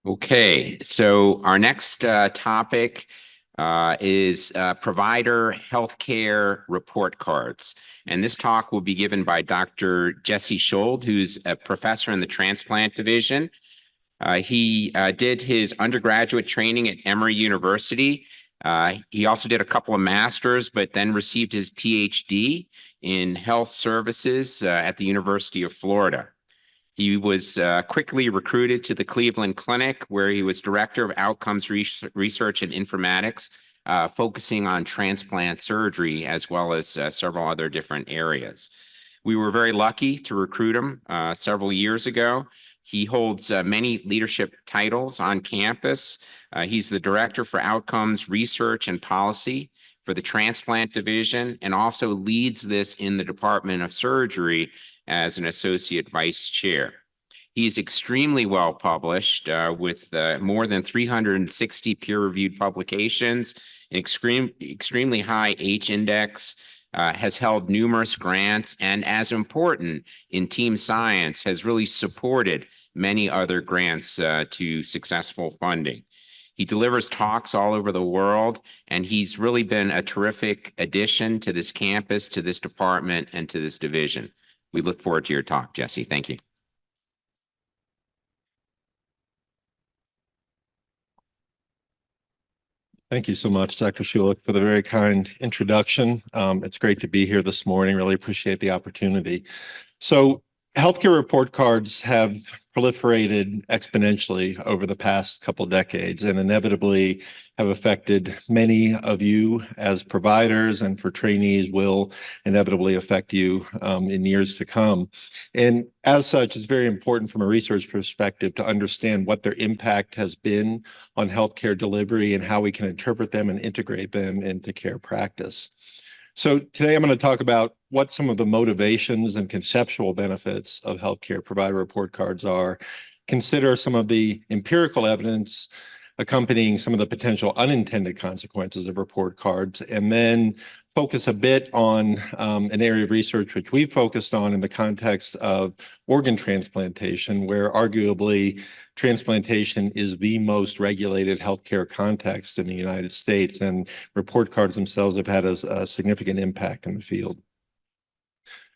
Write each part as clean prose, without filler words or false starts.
Okay, so our next topic is provider healthcare report cards. And this talk will be given by Dr. Jesse Schold, who's a professor in the transplant division. He did his undergraduate training at Emory University. He also did a couple of masters, but then received his PhD in health services at the University of Florida. He was quickly recruited to the Cleveland Clinic, where he was director of outcomes research and informatics, focusing on transplant surgery as well as several other different areas. We were very lucky to recruit him several years ago. He holds many leadership titles on campus. He's the director for outcomes research and policy for the transplant division, and also leads this in the Department of Surgery as an associate vice chair. He's extremely well published with more than 360 peer-reviewed publications, an extremely high H-index, has held numerous grants, and as important in team science, has really supported many other grants to successful funding. He delivers talks all over the world, and he's really been a terrific addition to this campus, to this department, and to this division. We look forward to your talk, Jesse. Thank you. Thank you so much, Dr. Schulich, for the very kind introduction. It's great to be here this morning. Really appreciate the opportunity. So healthcare report cards have proliferated exponentially over the past couple decades and inevitably have affected many of you as providers, and for trainees will inevitably affect you in years to come. And as such, it's very important from a research perspective to understand what their impact has been on healthcare delivery and how we can interpret them and integrate them into care practice. So today I'm going to talk about what some of the motivations and conceptual benefits of healthcare provider report cards are, consider some of the empirical evidence accompanying some of the potential unintended consequences of report cards, and then focus a bit on an area of research which we've focused on in the context of organ transplantation, where arguably transplantation is the most regulated healthcare context in the United States, and report cards themselves have had a significant impact in the field.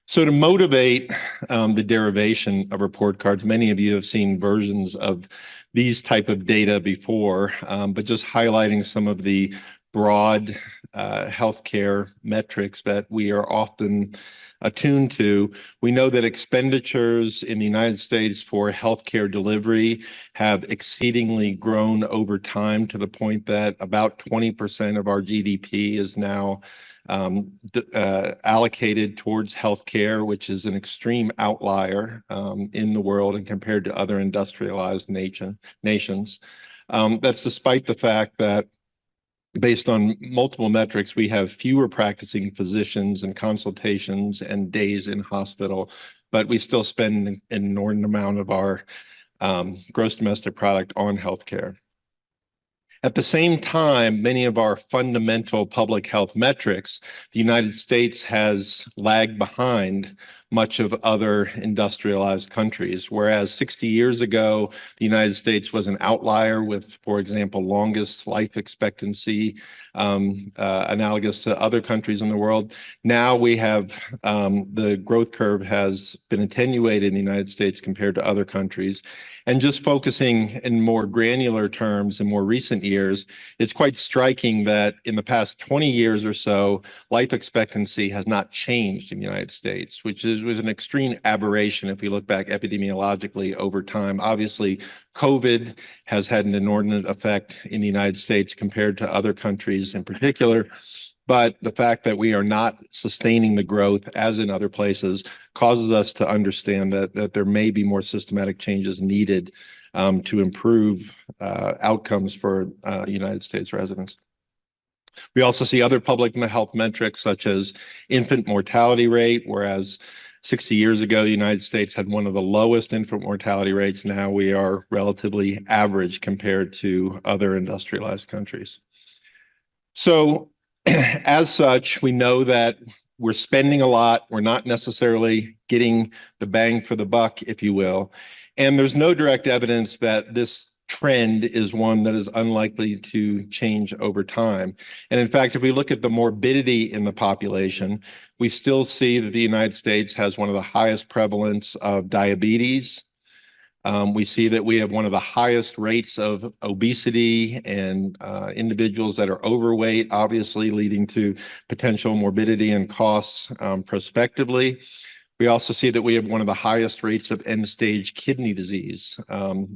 So to motivate the derivation of report cards, many of you have seen versions of these type of data before, but just highlighting some of the broad healthcare metrics that we are often attuned to. We know that expenditures in the United States for healthcare delivery have exceedingly grown over time, to the point that about 20% of our GDP is now allocated towards healthcare, which is an extreme outlier in the world and compared to other industrialized nations. That's despite the fact that, based on multiple metrics, we have fewer practicing physicians and consultations and days in hospital, but we still spend an inordinate amount of our gross domestic product on healthcare. At the same time, many of our fundamental public health metrics, the United States has lagged behind much of other industrialized countries. Whereas 60 years ago, the United States was an outlier with, for example, longest life expectancy, analogous to other countries in the world. Now we have the growth curve has been attenuated in the United States compared to other countries. And just focusing in more granular terms in more recent years, it's quite striking that in the past 20 years or so, life expectancy has not changed in the United States, which was an extreme aberration if we look back epidemiologically over time. Obviously, COVID has had an inordinate effect in the United States compared to other countries in particular. But the fact that we are not sustaining the growth as in other places causes us to understand that there may be more systematic changes needed to improve outcomes for United States residents. We also see other public health metrics such as infant mortality rate, whereas 60 years ago, the United States had one of the lowest infant mortality rates. Now we are relatively average compared to other industrialized countries. So as such, we know that we're spending a lot. We're not necessarily getting the bang for the buck, if you will. And there's no direct evidence that this trend is one that is unlikely to change over time. And in fact, if we look at the morbidity in the population, we still see that the United States has one of the highest prevalence of diabetes. We see that we have one of the highest rates of obesity and individuals that are overweight, obviously leading to potential morbidity and costs prospectively. We also see that we have one of the highest rates of end-stage kidney disease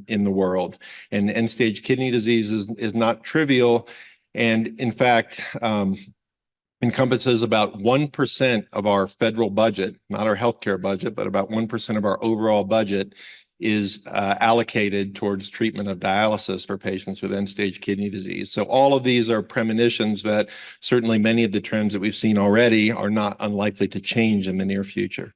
in the world. And end-stage kidney disease is not trivial, and in fact, encompasses about 1% of our federal budget, not our healthcare budget, but about 1% of our overall budget is allocated towards treatment of dialysis for patients with end-stage kidney disease. So all of these are premonitions that certainly many of the trends that we've seen already are not unlikely to change in the near future.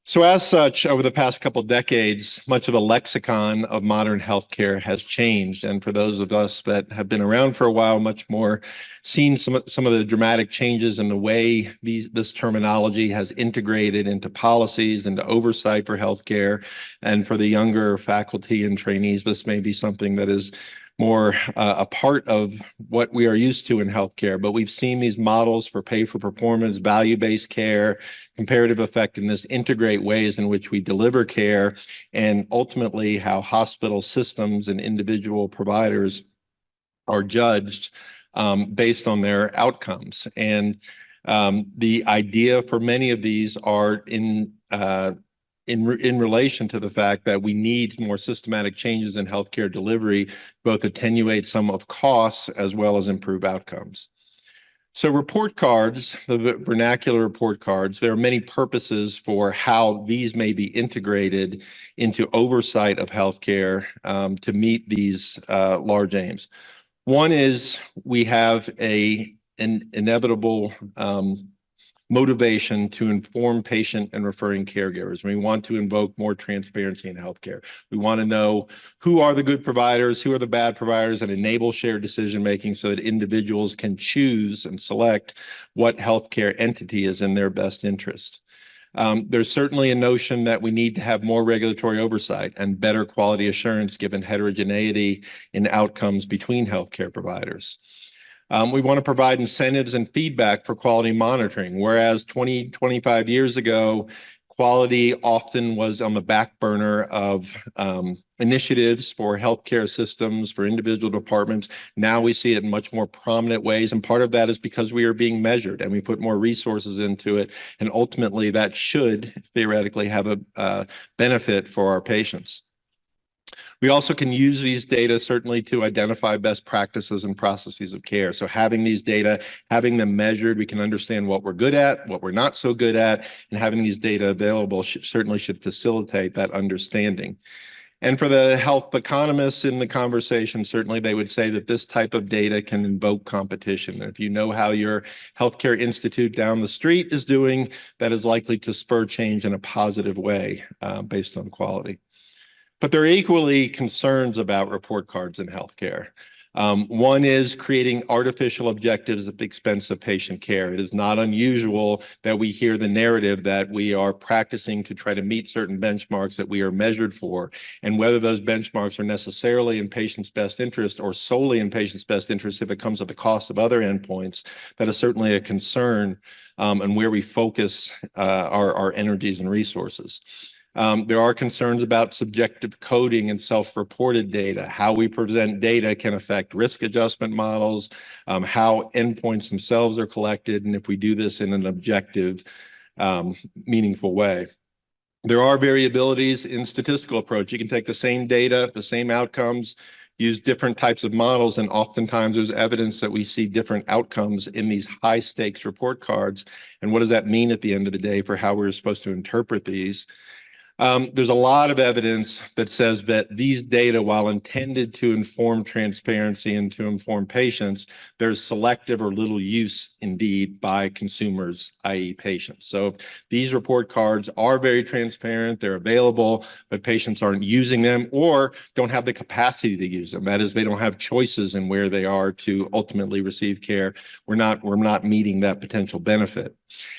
So as such, over the past couple of decades, much of the lexicon of modern healthcare has changed. And for those of us that have been around for a while, much more seen some of the dramatic changes in the way this terminology has integrated into policies, into oversight for healthcare. And for the younger faculty and trainees, this may be something that is more a part of what we are used to in healthcare. But we've seen these models for pay for performance, value-based care, comparative effectiveness, integrate ways in which we deliver care, and ultimately how hospital systems and individual providers are judged based on their outcomes. And the idea for many of these are in relation to the fact that we need more systematic changes in healthcare delivery, both attenuate some of costs as well as improve outcomes. So report cards, the vernacular report cards, there are many purposes for how these may be integrated into oversight of healthcare to meet these large aims. One is we have an inevitable motivation to inform patient and referring caregivers. We want to invoke more transparency in healthcare. We want to know who are the good providers, who are the bad providers, and enable shared decision-making so that individuals can choose and select what healthcare entity is in their best interest. There's certainly a notion that we need to have more regulatory oversight and better quality assurance given heterogeneity in outcomes between healthcare providers. We want to provide incentives and feedback for quality monitoring, whereas 25 years ago, quality often was on the back burner of initiatives for healthcare systems, for individual departments. Now we see it in much more prominent ways, and part of that is because we are being measured and we put more resources into it, and ultimately that should theoretically have a benefit for our patients. We also can use these data certainly to identify best practices and processes of care. So having these data, having them measured, we can understand what we're good at, what we're not so good at, and having these data available certainly should facilitate that understanding. And for the health economists in the conversation, certainly they would say that this type of data can invoke competition. If you know how your healthcare institute down the street is doing, that is likely to spur change in a positive way based on quality. But there are equally concerns about report cards in healthcare. One is creating artificial objectives at the expense of patient care. It is not unusual that we hear the narrative that we are practicing to try to meet certain benchmarks that we are measured for, and whether those benchmarks are necessarily in patients' best interest or solely in patients' best interest if it comes at the cost of other endpoints, that is certainly a concern and where we focus our energies and resources. There are concerns about subjective coding and self-reported data. How we present data can affect risk adjustment models, how endpoints themselves are collected, and if we do this in an objective, meaningful way. There are variabilities in statistical approach. You can take the same data, the same outcomes, use different types of models, and oftentimes there's evidence that we see different outcomes in these high-stakes report cards. And what does that mean at the end of the day for how we're supposed to interpret these? There's a lot of evidence that says that these data, while intended to inform transparency and to inform patients, there's selective or little use indeed by consumers, i.e. patients. So these report cards are very transparent, they're available, but patients aren't using them or don't have the capacity to use them. That is, they don't have choices in where they are to ultimately receive care. We're not meeting that potential benefit.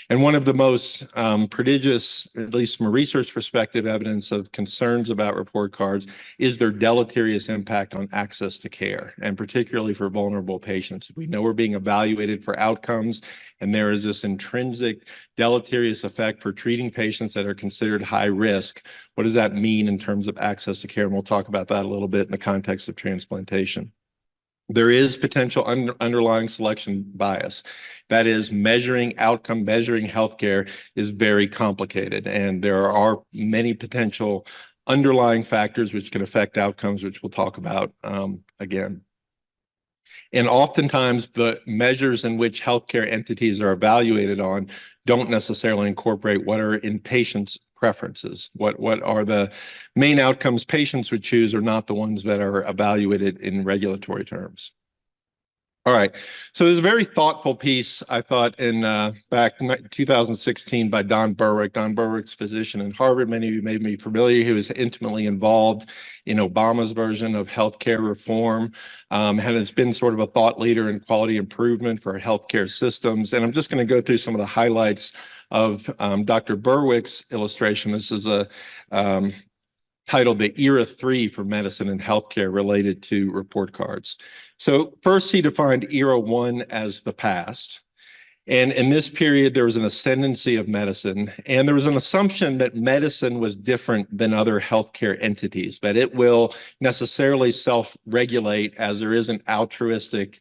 And one of the most prodigious, at least from a research perspective, prospective evidence of concerns about report cards is their deleterious impact on access to care, and particularly for vulnerable patients. We know we're being evaluated for outcomes, and there is this intrinsic deleterious effect for treating patients that are considered high risk. What does that mean in terms of access to care? And we'll talk about that a little bit in the context of transplantation. There is potential underlying selection bias. That is, measuring outcome, measuring healthcare is very complicated, and there are many potential underlying factors which can affect outcomes, which we'll talk about again. And oftentimes, the measures in which healthcare entities are evaluated on don't necessarily incorporate what are in patients' preferences. What are the main outcomes patients would choose are not the ones that are evaluated in regulatory terms. All right, so there's a very thoughtful piece, I thought, in back in 2016 by Don Berwick. Don Berwick's a physician in Harvard. Many of you may be familiar. He was intimately involved in Obama's version of healthcare reform, and has been sort of a thought leader in quality improvement for healthcare systems. And I'm just going to go through some of the highlights of Dr. Berwick's illustration. This is a titled The Era 3 for Medicine and Healthcare related to report cards. So first, he defined Era 1 as the past. And in this period, there was an ascendancy of medicine, and there was an assumption that medicine was different than other healthcare entities, that it will necessarily self-regulate as there is an altruistic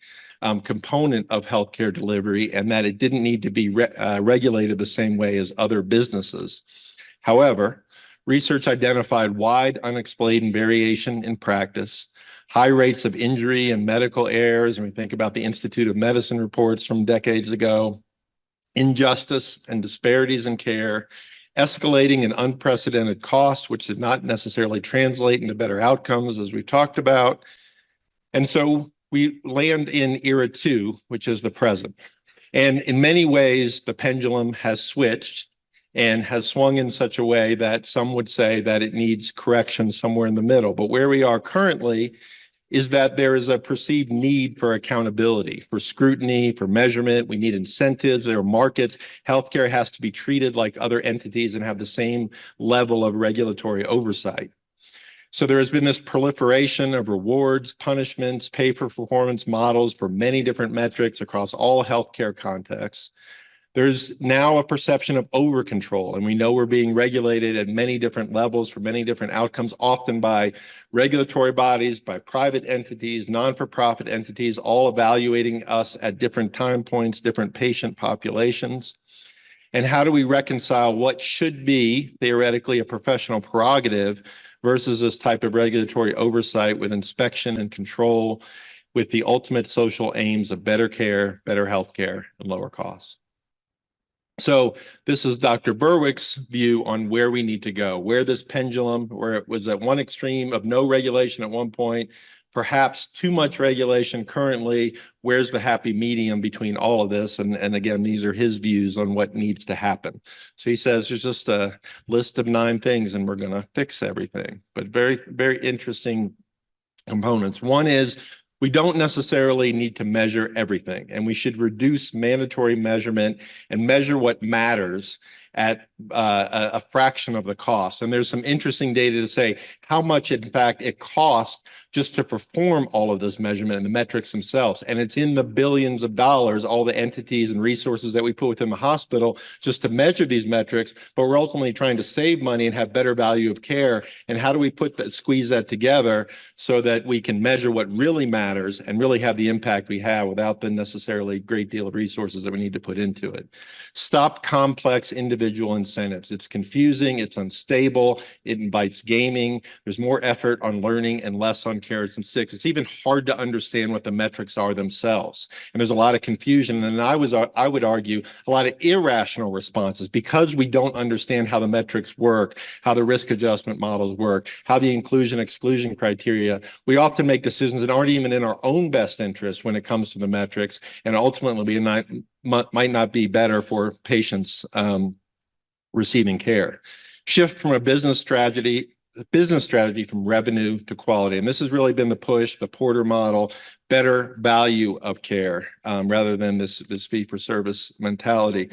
component of healthcare delivery, and that it didn't need to be regulated the same way as other businesses. However, research identified wide unexplained variation in practice, high rates of injury and medical errors, and we think about the Institute of Medicine reports from decades ago, injustice and disparities in care, escalating and unprecedented costs, which did not necessarily translate into better outcomes, as we've talked about. And so we land in Era 2, which is the present. And in many ways, the pendulum has switched and has swung in such a way that some would say that it needs correction somewhere in the middle. But where we are currently is that there is a perceived need for accountability, for scrutiny, for measurement. We need incentives. There are markets. Healthcare has to be treated like other entities and have the same level of regulatory oversight. So there has been this proliferation of rewards, punishments, pay-for-performance models for many different metrics across all healthcare contexts. There's now a perception of over-control, and we know we're being regulated at many different levels for many different outcomes, often by regulatory bodies, by private entities, non-for-profit entities, all evaluating us at different time points, different patient populations. And how do we reconcile what should be theoretically a professional prerogative versus this type of regulatory oversight with inspection and control, with the ultimate social aims of better care, better healthcare, and lower costs? So this is Dr. Berwick's view on where we need to go, where this pendulum, where it was at one extreme of no regulation at one point, perhaps too much regulation currently, where's the happy medium between all of this? And again, these are his views on what needs to happen. So he says there's just a list of 9 things and we're going to fix everything. But very, very interesting components. One is, we don't necessarily need to measure everything, and we should reduce mandatory measurement and measure what matters at a fraction of the cost. And there's some interesting data to say how much, in fact, it costs just to perform all of this measurement and the metrics themselves. And it's in the billions of dollars, all the entities and resources that we put within the hospital just to measure these metrics, but we're ultimately trying to save money and have better value of care. And how do we squeeze that together so that we can measure what really matters and really have the impact we have without the necessarily great deal of resources that we need to put into it? Stop complex individual incentives. It's confusing, it's unstable, it invites gaming. There's more effort on learning and less on carrots and sticks. It's even hard to understand what the metrics are themselves. And there's a lot of confusion. And I would argue a lot of irrational responses because we don't understand how the metrics work, how the risk adjustment models work, how the inclusion exclusion criteria. We often make decisions that aren't even in our own best interest when it comes to the metrics, and ultimately might not be better for patients receiving care. Shift from a business strategy business strategy from revenue to quality. And this has really been the push, the Porter model, better value of care rather than this fee-for-service mentality.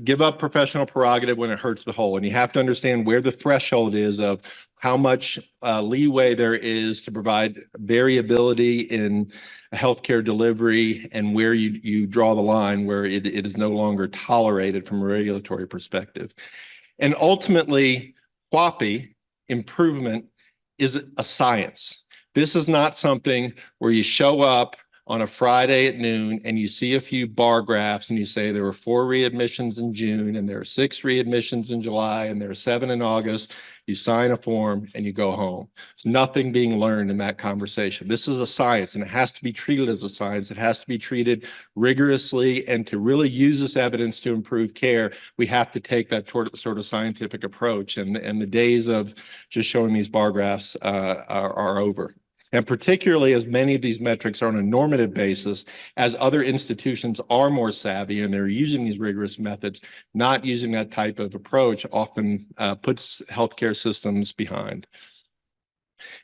Give up professional prerogative when it hurts the whole. And you have to understand where the threshold is of how much leeway there is to provide variability in healthcare delivery and where you draw the line where it is no longer tolerated from a regulatory perspective. And ultimately, QAPI, improvement, is a science. This is not something where you show up on a Friday at noon and you see a few bar graphs and you say there were 4 readmissions in June and there are 6 readmissions in July and there are 7 in August. You sign a form and you go home. There's nothing being learned in that conversation. This is a science and it has to be treated as a science. It has to be treated rigorously, and to really use this evidence to improve care, we have to take that sort of scientific approach, and the days of just showing these bar graphs are over. And particularly as many of these metrics are on a normative basis, as other institutions are more savvy and they're using these rigorous methods, not using that type of approach often puts healthcare systems behind.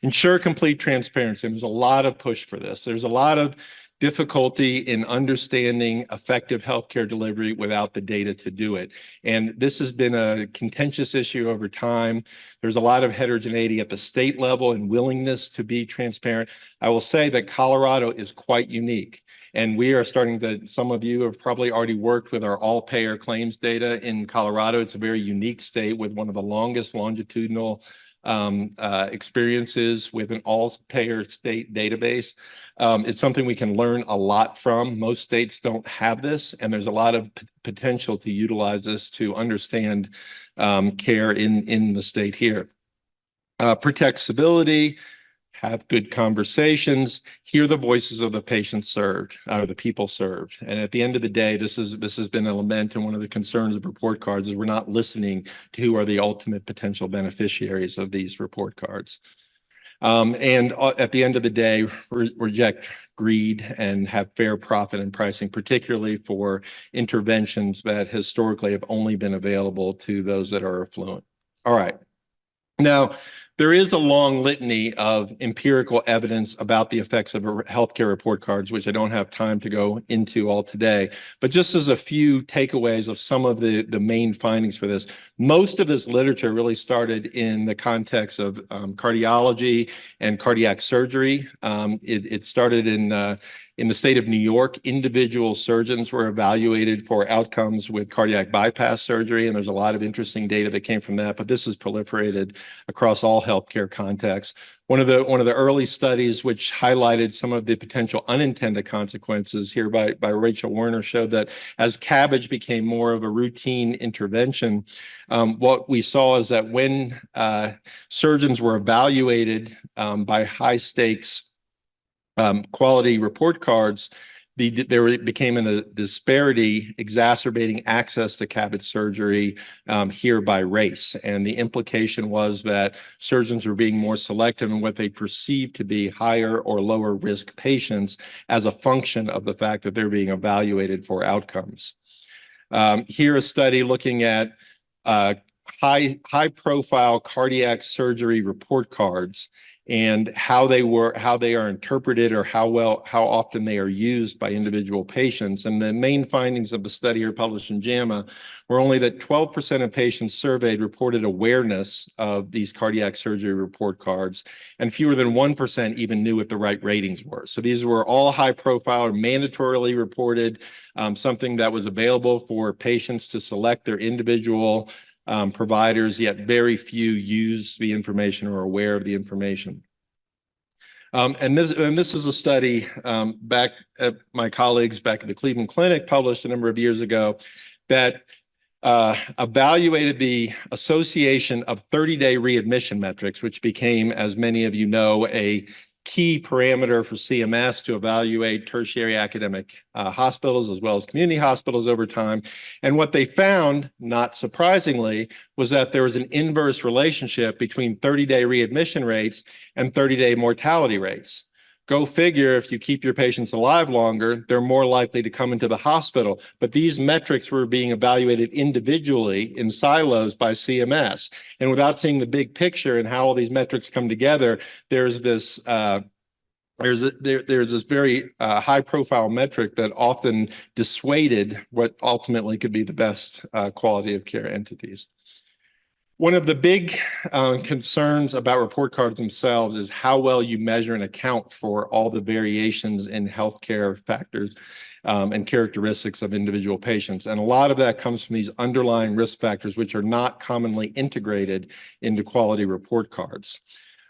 Ensure complete transparency. There's a lot of push for this. There's a lot of difficulty in understanding effective healthcare delivery without the data to do it. And this has been a contentious issue over time. There's a lot of heterogeneity at the state level and willingness to be transparent. I will say that Colorado is quite unique. And we are starting to, some of you have probably already worked with our all-payer claims data in Colorado. It's a very unique state with one of the longest longitudinal experiences with an all-payer state database. It's something we can learn a lot from. Most states don't have this, and there's a lot of potential to utilize this to understand care in the state here. Protect civility, have good conversations, hear the voices of the patients served, or the people served. And at the end of the day, this has been a lament, and one of the concerns of report cards is we're not listening to who are the ultimate potential beneficiaries of these report cards. And at the end of the day, reject greed and have fair profit in pricing, particularly for interventions that historically have only been available to those that are affluent. All right. Now, there is a long litany of empirical evidence about the effects of healthcare report cards, which I don't have time to go into all today. But just as a few takeaways of some of the main findings for this, most of this literature really started in the context of cardiology and cardiac surgery. It started in the state of New York. Individual surgeons were evaluated for outcomes with cardiac bypass surgery, and there's a lot of interesting data that came from that, but this has proliferated across all healthcare contexts. One of the early studies which highlighted some of the potential unintended consequences here by Rachel Werner showed that as CABG became more of a routine intervention, what we saw is that when surgeons were evaluated by high stakes quality report cards, there became a disparity exacerbating access to CABG surgery here by race. And the implication was that surgeons were being more selective in what they perceived to be higher or lower risk patients as a function of the fact that they're being evaluated for outcomes. Here, a study looking at high profile cardiac surgery report cards and how they are interpreted, or how often they are used by individual patients. And the main findings of the study are published in JAMA were only that 12% of patients surveyed reported awareness of these cardiac surgery report cards, and fewer than 1% even knew what the right ratings were. So these were all high profile or mandatorily reported, something that was available for patients to select their individual providers, yet very few use the information or are aware of the information. And this is a study back at my colleagues back at the Cleveland Clinic published a number of years ago that evaluated the association of 30-day readmission metrics, which became, as many of you know, a key parameter for CMS to evaluate tertiary academic hospitals as well as community hospitals over time. And what they found, not surprisingly, was that there was an inverse relationship between 30-day readmission rates and 30-day mortality rates. Go figure, if you keep your patients alive longer, they're more likely to come into the hospital. But these metrics were being evaluated individually in silos by CMS. And without seeing the big picture and how all these metrics come together, there's this there's this very high profile metric that often dissuaded what ultimately could be the best quality of care entities. One of the big concerns about report cards themselves is how well you measure and account for all the variations in healthcare factors and characteristics of individual patients. And a lot of that comes from these underlying risk factors, which are not commonly integrated into quality report cards.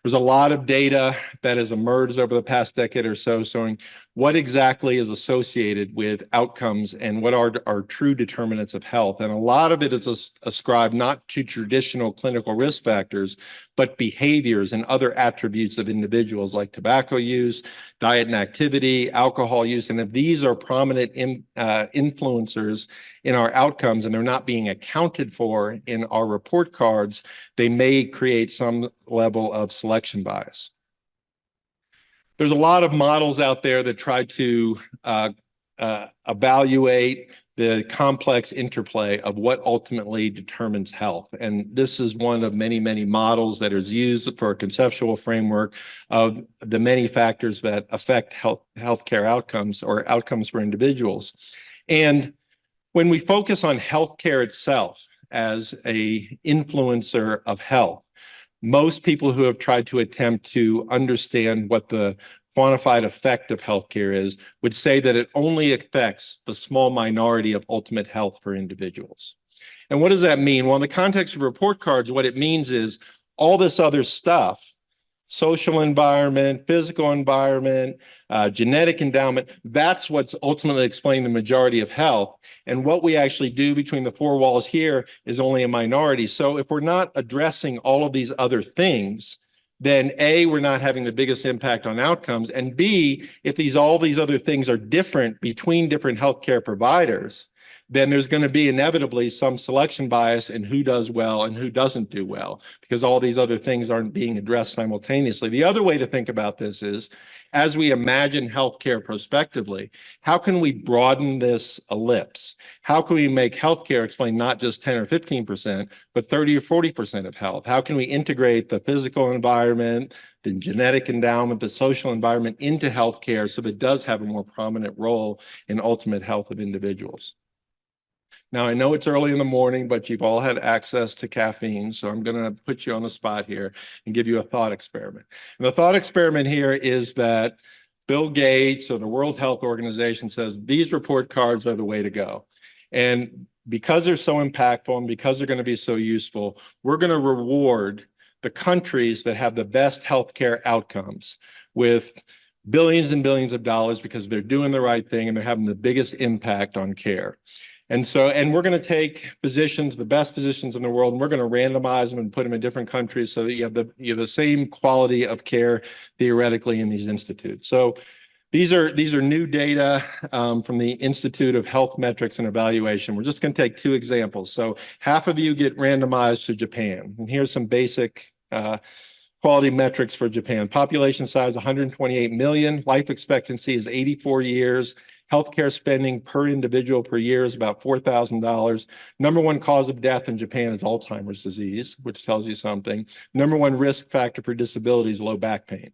There's a lot of data that has emerged over the past decade or so showing what exactly is associated with outcomes and what are true determinants of health. And a lot of it is ascribed not to traditional clinical risk factors, but behaviors and other attributes of individuals like tobacco use, diet and activity, alcohol use. And if these are prominent influencers in our outcomes and they're not being accounted for in our report cards, they may create some level of selection bias. There's a lot of models out there that try to evaluate the complex interplay of what ultimately determines health. And this is one of many, many models that is used for a conceptual framework of the many factors that affect healthcare outcomes or outcomes for individuals. And when we focus on healthcare itself as an influencer of health, most people who have tried to attempt to understand what the quantified effect of healthcare is would say that it only affects the small minority of ultimate health for individuals. And what does that mean? Well, in the context of report cards, what it means is all this other stuff, social environment, physical environment, genetic endowment, that's what's ultimately explaining the majority of health. And what we actually do between the four walls here is only a minority. So if we're not addressing all of these other things, then A, we're not having the biggest impact on outcomes. And B, if all these other things are different between different healthcare providers, then there's going to be inevitably some selection bias in who does well and who doesn't do well, because all these other things aren't being addressed simultaneously. The other way to think about this is, as we imagine healthcare prospectively, how can we broaden this ellipse? How can we make healthcare explain not just 10 or 15%, but 30 or 40% of health? How can we integrate the physical environment, the genetic endowment, the social environment into healthcare so that it does have a more prominent role in ultimate health of individuals? Now, I know it's early in the morning, but you've all had access to caffeine, so I'm going to put you on the spot here and give you a thought experiment. And the thought experiment here is that Bill Gates or the World Health Organization says these report cards are the way to go. And because they're so impactful and because they're going to be so useful, we're going to reward the countries that have the best healthcare outcomes with billions and billions of dollars because they're doing the right thing and they're having the biggest impact on care. And we're going to take physicians, the best physicians in the world, and we're going to randomize them and put them in different countries so that you have the same quality of care theoretically in these institutes. So these are new data from the Institute of Health Metrics and Evaluation. We're just going to take two examples. So half of you get randomized to Japan. And here's some basic quality metrics for Japan. Population size, 128 million. Life expectancy is 84 years. Healthcare spending per individual per year is about $4,000. Number one cause of death in Japan is Alzheimer's disease, which tells you something. Number one risk factor for disability is low back pain.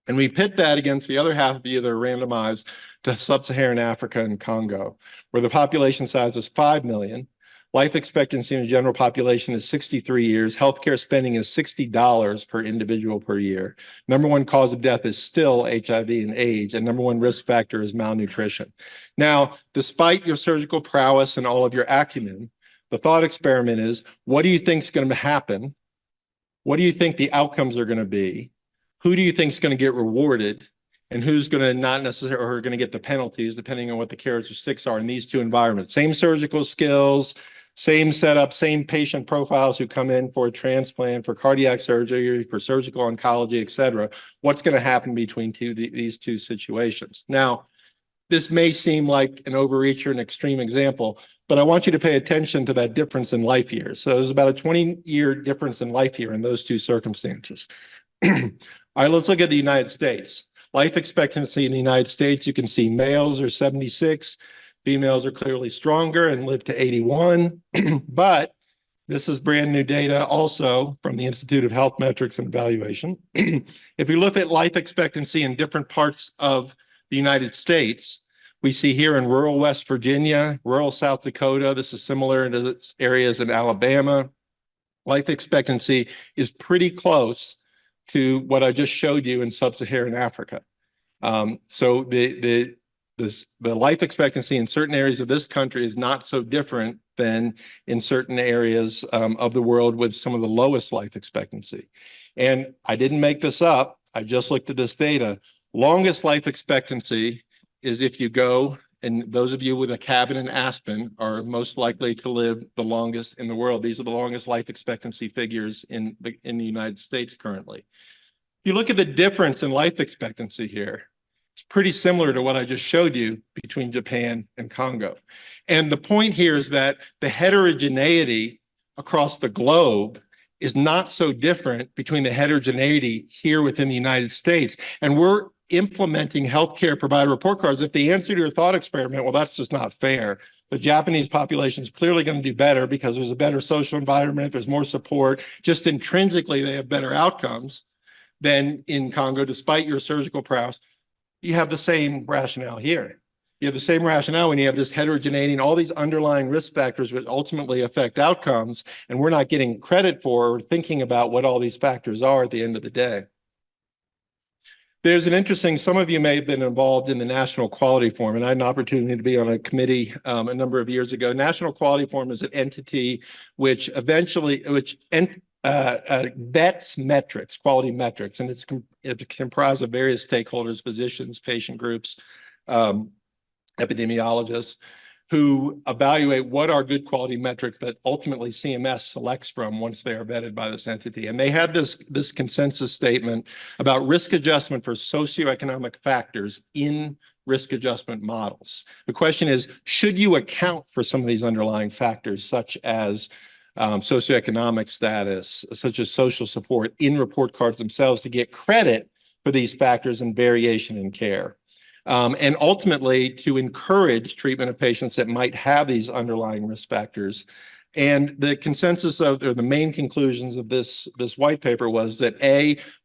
And we pit that against the other half of you that are randomized to sub-Saharan Africa and Congo, where the population size is 5 million. Life expectancy in the general population is 63 years. Healthcare spending is $60 per individual per year. Number one cause of death is still HIV and AIDS, and number one risk factor is malnutrition. Now, despite your surgical prowess and all of your acumen, the thought experiment is, what do you think is going to happen? What do you think the outcomes are going to be? Who do you think is going to get rewarded? And who's going to not necessarily, or going to get the penalties, depending on what the characteristics are in these two environments? Same surgical skills, same setup, same patient profiles who come in for a transplant, for cardiac surgery, for surgical oncology, et cetera. What's going to happen between these two situations? Now, this may seem like an overreach or an extreme example, but I want you to pay attention to that difference in life years. So there's about a 20-year difference in life year in those two circumstances. All right, let's look at the United States. Life expectancy in the United States, you can see males are 76, females are clearly stronger and live to 81, but this is brand new data also from the Institute of Health Metrics and Evaluation. If you look at life expectancy in different parts of the United States, we see here in rural West Virginia, rural South Dakota, this is similar to areas in Alabama. Life expectancy is pretty close to what I just showed you in sub-Saharan Africa. So the life expectancy in certain areas of this country is not so different than in certain areas of the world with some of the lowest life expectancy. And I didn't make this up. I just looked at this data. Longest life expectancy is if you go, and those of you with a cabin in Aspen are most likely to live the longest in the world. These are the longest life expectancy figures in the United States currently. If you look at the difference in life expectancy here, it's pretty similar to what I just showed you between Japan and Congo. And the point here is that the heterogeneity across the globe is not so different between the heterogeneity here within the United States. And we're implementing healthcare provider report cards. If the answer to your thought experiment, well, that's just not fair. The Japanese population is clearly going to do better because there's a better social environment, there's more support. Just intrinsically, they have better outcomes than in Congo, despite your surgical prowess. You have the same rationale here. You have the same rationale when you have this heterogeneity and all these underlying risk factors which ultimately affect outcomes, and we're not getting credit for or thinking about what all these factors are at the end of the day. There's an interesting, some of you may have been involved in the National Quality Forum, and I had an opportunity to be on a committee a number of years ago. National Quality Forum is an entity which vets metrics, quality metrics, and it's comprised of various stakeholders, physicians, patient groups, epidemiologists, who evaluate what are good quality metrics that ultimately CMS selects from once they are vetted by this entity. And they had this consensus statement about risk adjustment for socioeconomic factors in risk adjustment models. The question is, should you account for some of these underlying factors, such as socioeconomic status, such as social support, in report cards themselves to get credit for these factors and variation in care? And ultimately to encourage treatment of patients that might have these underlying risk factors. And the consensus or the main conclusions of this white paper was that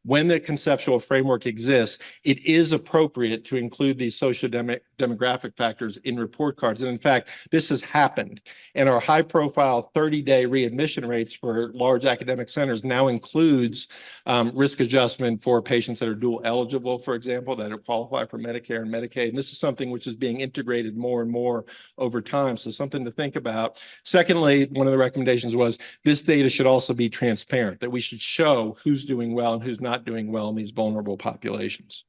when the conceptual framework exists, it is appropriate to include these socio-demographic factors in report cards. And in fact, this has happened. And our high-profile 30-day readmission rates for large academic centers now includes risk adjustment for patients that are dual eligible, for example, that are qualified for Medicare and Medicaid. And this is something which is being integrated more and more over time. So something to think about. Secondly, one of the recommendations was this data should also be transparent, that we should show who's doing well and who's not doing well in these vulnerable populations.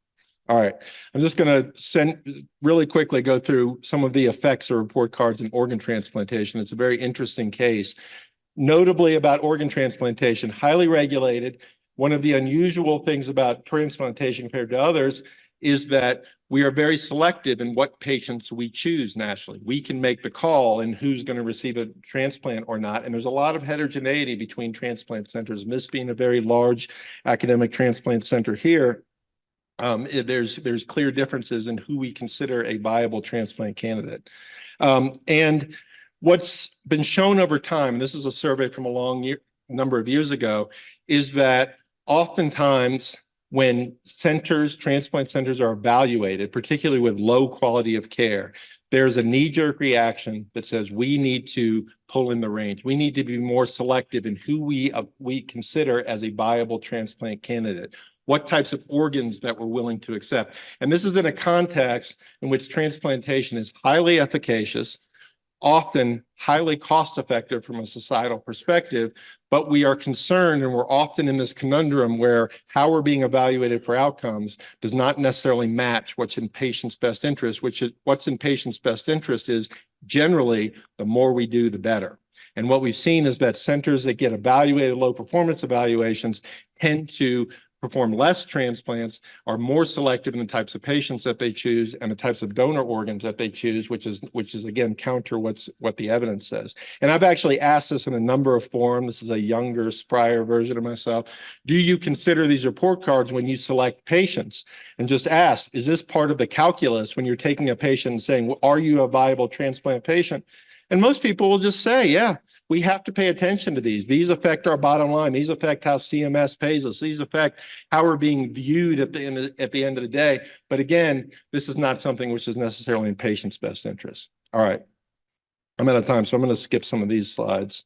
All right, I'm just going to really quickly go through some of the effects of report cards in organ transplantation. It's a very interesting case. Notably about organ transplantation, highly regulated. One of the unusual things about transplantation compared to others is that we are very selective in what patients we choose nationally. We can make the call in who's going to receive a transplant or not. And there's a lot of heterogeneity between transplant centers. And this being a very large academic transplant center here, there's clear differences in who we consider a viable transplant candidate. And what's been shown over time, and this is a survey from a number of years ago, is that oftentimes when transplant centers are evaluated, particularly with low quality of care, there's a knee-jerk reaction that says we need to pull in the range. We need to be more selective in who we consider as a viable transplant candidate, what types of organs that we're willing to accept. And this is in a context in which transplantation is highly efficacious, often highly cost-effective from a societal perspective, but we are concerned and we're often in this conundrum where how we're being evaluated for outcomes does not necessarily match what's in patients' best interest, what's in patients' best interest is generally the more we do, the better. And what we've seen is that centers that get evaluated, low performance evaluations, tend to perform less transplants are more selective in the types of patients that they choose and the types of donor organs that they choose, which is again counter what the evidence says. And I've actually asked this in a number of forums. This is a younger, sprier version of myself. Do you consider these report cards when you select patients? And just ask, is this part of the calculus when you're taking a patient and saying, well, are you a viable transplant patient? And most people will just say, yeah, we have to pay attention to these. These affect our bottom line. These affect how CMS pays us. These affect how we're being viewed at the end of the day. But again, this is not something which is necessarily in patients' best interest. All right. I'm out of time, so I'm going to skip some of these slides.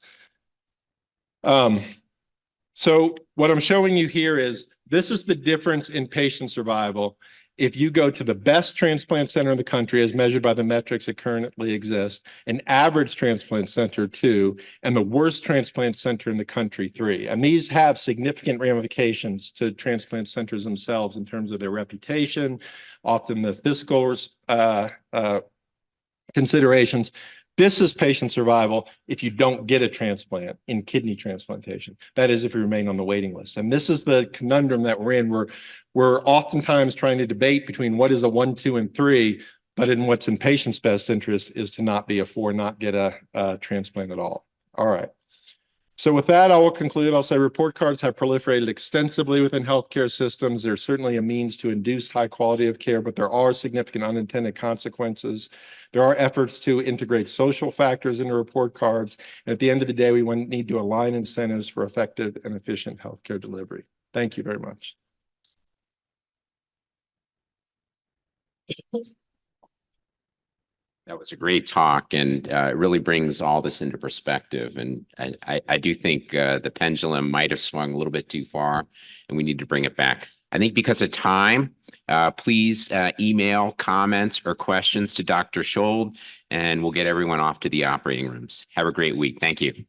So what I'm showing you here is this is the difference in patient survival if you go to the best transplant center in the country as measured by the metrics that currently exist, an average transplant center 2, and the worst transplant center in the country 3. And these have significant ramifications to transplant centers themselves in terms of their reputation, often the fiscal considerations. This is patient survival if you don't get a transplant in kidney transplantation. That is, if you remain on the waiting list. And this is the conundrum that we're in. We're oftentimes trying to debate between what is a 1, 2, and 3, but in what's in patient's best interest is to not be a 4, not get a transplant at all. All right. So with that, I will conclude. I'll say report cards have proliferated extensively within healthcare systems. There's certainly a means to induce high quality of care, but there are significant unintended consequences. There are efforts to integrate social factors into report cards. And at the end of the day, we need to align incentives for effective and efficient healthcare delivery. Thank you very much. That was a great talk, and it really brings all this into perspective. And I do think the pendulum might have swung a little bit too far, and we need to bring it back. I think because of time, please email comments or questions to Dr. Schold, and we'll get everyone off to the operating rooms. Have a great week. Thank you.